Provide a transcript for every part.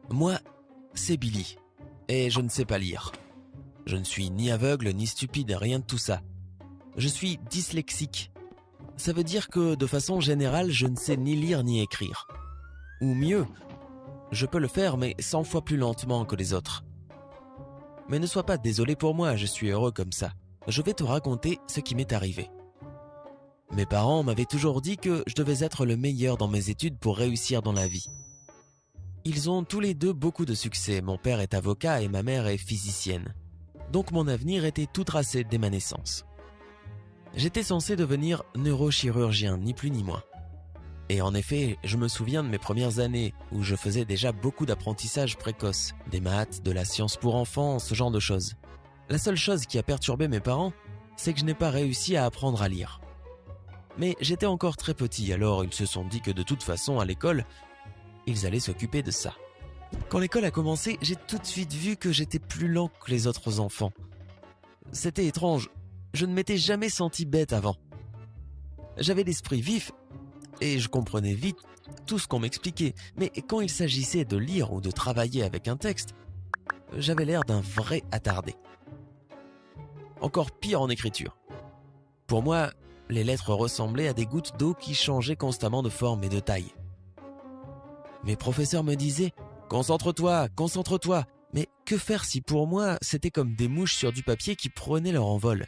Moi, c'est Billy, et je ne sais pas lire. Je ne suis ni aveugle ni stupide, rien de tout ça. Je suis dyslexique. Ça veut dire que, de façon générale, je ne sais ni lire ni écrire. Ou mieux, je peux le faire, mais 100 fois plus lentement que les autres. Mais ne sois pas désolé pour moi, je suis heureux comme ça. Je vais te raconter ce qui m'est arrivé. Mes parents m'avaient toujours dit que je devais être le meilleur dans mes études pour réussir dans la vie. Ils ont tous les deux beaucoup de succès, mon père est avocat et ma mère est physicienne. Donc mon avenir était tout tracé dès ma naissance. J'étais censé devenir neurochirurgien, ni plus ni moins. Et en effet, je me souviens de mes premières années où je faisais déjà beaucoup d'apprentissage précoce, des maths, de la science pour enfants, ce genre de choses. La seule chose qui a perturbé mes parents, c'est que je n'ai pas réussi à apprendre à lire. Mais j'étais encore très petit, alors ils se sont dit que de toute façon, à l'école, ils allaient s'occuper de ça. Quand l'école a commencé, j'ai tout de suite vu que j'étais plus lent que les autres enfants. C'était étrange, je ne m'étais jamais senti bête avant. J'avais l'esprit vif, et je comprenais vite tout ce qu'on m'expliquait, mais quand il s'agissait de lire ou de travailler avec un texte, j'avais l'air d'un vrai attardé. Encore pire en écriture. Pour moi, les lettres ressemblaient à des gouttes d'eau qui changeaient constamment de forme et de taille. Mes professeurs me disaient « Concentre-toi, concentre-toi !» Mais que faire si pour moi, c'était comme des mouches sur du papier qui prenaient leur envol?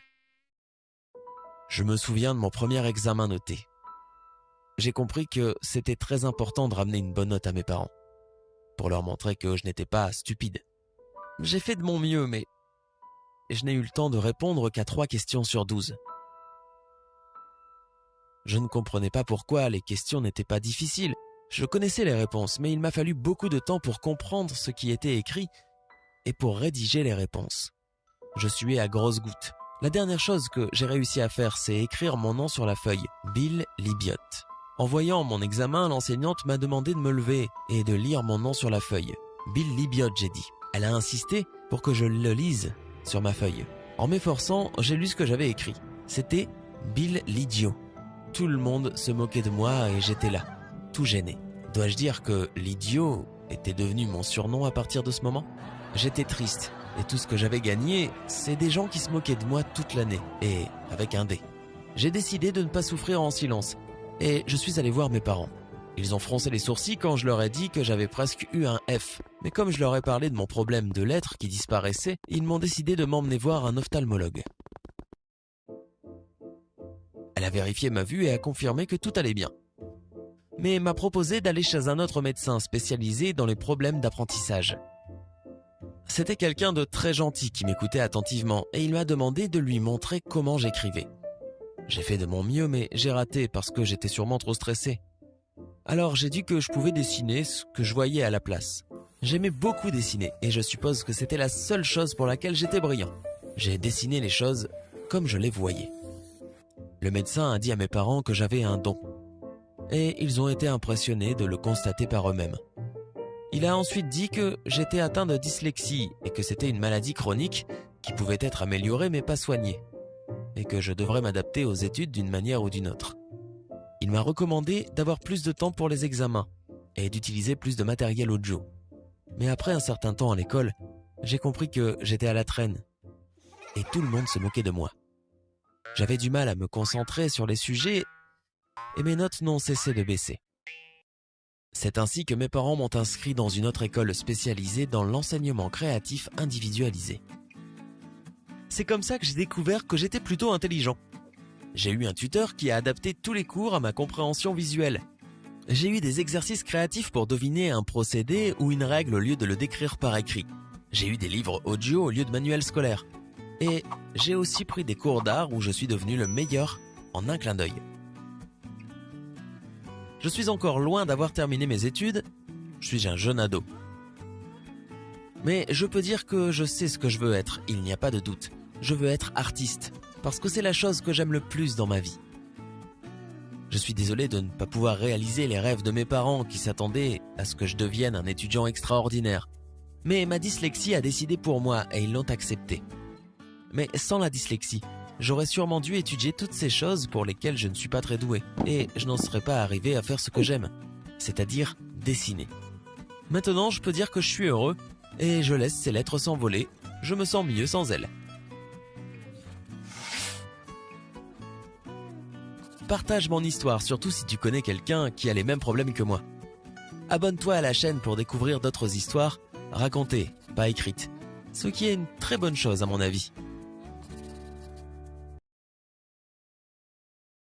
Je me souviens de mon premier examen noté. J'ai compris que c'était très important de ramener une bonne note à mes parents, pour leur montrer que je n'étais pas stupide. J'ai fait de mon mieux, mais je n'ai eu le temps de répondre qu'à 3 questions sur 12. Je ne comprenais pas pourquoi les questions n'étaient pas difficiles. Je connaissais les réponses, mais il m'a fallu beaucoup de temps pour comprendre ce qui était écrit et pour rédiger les réponses. Je suais à grosses gouttes. La dernière chose que j'ai réussi à faire, c'est écrire mon nom sur la feuille, Bill Libiot. En voyant mon examen, l'enseignante m'a demandé de me lever et de lire mon nom sur la feuille. Bill Libiot, j'ai dit. Elle a insisté pour que je le lise sur ma feuille. En m'efforçant, j'ai lu ce que j'avais écrit. C'était Bill l'idiot. Tout le monde se moquait de moi et j'étais là, tout gêné. Dois-je dire que l'idiot était devenu mon surnom à partir de ce moment? J'étais triste et tout ce que j'avais gagné, c'est des gens qui se moquaient de moi toute l'année et avec un dé. J'ai décidé de ne pas souffrir en silence. Et je suis allé voir mes parents. Ils ont froncé les sourcils quand je leur ai dit que j'avais presque eu un F. Mais comme je leur ai parlé de mon problème de lettres qui disparaissait, ils m'ont décidé de m'emmener voir un ophtalmologue. Elle a vérifié ma vue et a confirmé que tout allait bien. Mais m'a proposé d'aller chez un autre médecin spécialisé dans les problèmes d'apprentissage. C'était quelqu'un de très gentil qui m'écoutait attentivement et il m'a demandé de lui montrer comment j'écrivais. J'ai fait de mon mieux, mais j'ai raté parce que j'étais sûrement trop stressé. Alors j'ai dit que je pouvais dessiner ce que je voyais à la place. J'aimais beaucoup dessiner et je suppose que c'était la seule chose pour laquelle j'étais brillant. J'ai dessiné les choses comme je les voyais. Le médecin a dit à mes parents que j'avais un don. Et ils ont été impressionnés de le constater par eux-mêmes. Il a ensuite dit que j'étais atteint de dyslexie et que c'était une maladie chronique qui pouvait être améliorée mais pas soignée. Et que je devrais m'adapter aux études d'une manière ou d'une autre. Il m'a recommandé d'avoir plus de temps pour les examens et d'utiliser plus de matériel audio. Mais après un certain temps à l'école, j'ai compris que j'étais à la traîne et tout le monde se moquait de moi. J'avais du mal à me concentrer sur les sujets et mes notes n'ont cessé de baisser. C'est ainsi que mes parents m'ont inscrit dans une autre école spécialisée dans l'enseignement créatif individualisé. C'est comme ça que j'ai découvert que j'étais plutôt intelligent. J'ai eu un tuteur qui a adapté tous les cours à ma compréhension visuelle. J'ai eu des exercices créatifs pour deviner un procédé ou une règle au lieu de le décrire par écrit. J'ai eu des livres audio au lieu de manuels scolaires. Et j'ai aussi pris des cours d'art où je suis devenu le meilleur en un clin d'œil. Je suis encore loin d'avoir terminé mes études, je suis un jeune ado. Mais je peux dire que je sais ce que je veux être, il n'y a pas de doute. Je veux être artiste, parce que c'est la chose que j'aime le plus dans ma vie. Je suis désolé de ne pas pouvoir réaliser les rêves de mes parents qui s'attendaient à ce que je devienne un étudiant extraordinaire. Mais ma dyslexie a décidé pour moi et ils l'ont accepté. Mais sans la dyslexie, j'aurais sûrement dû étudier toutes ces choses pour lesquelles je ne suis pas très doué. Et je n'en serais pas arrivé à faire ce que j'aime, c'est-à-dire dessiner. Maintenant, je peux dire que je suis heureux et je laisse ces lettres s'envoler. Je me sens mieux sans elles. Partage mon histoire, surtout si tu connais quelqu'un qui a les mêmes problèmes que moi. Abonne-toi à la chaîne pour découvrir d'autres histoires racontées, pas écrites. Ce qui est une très bonne chose à mon avis.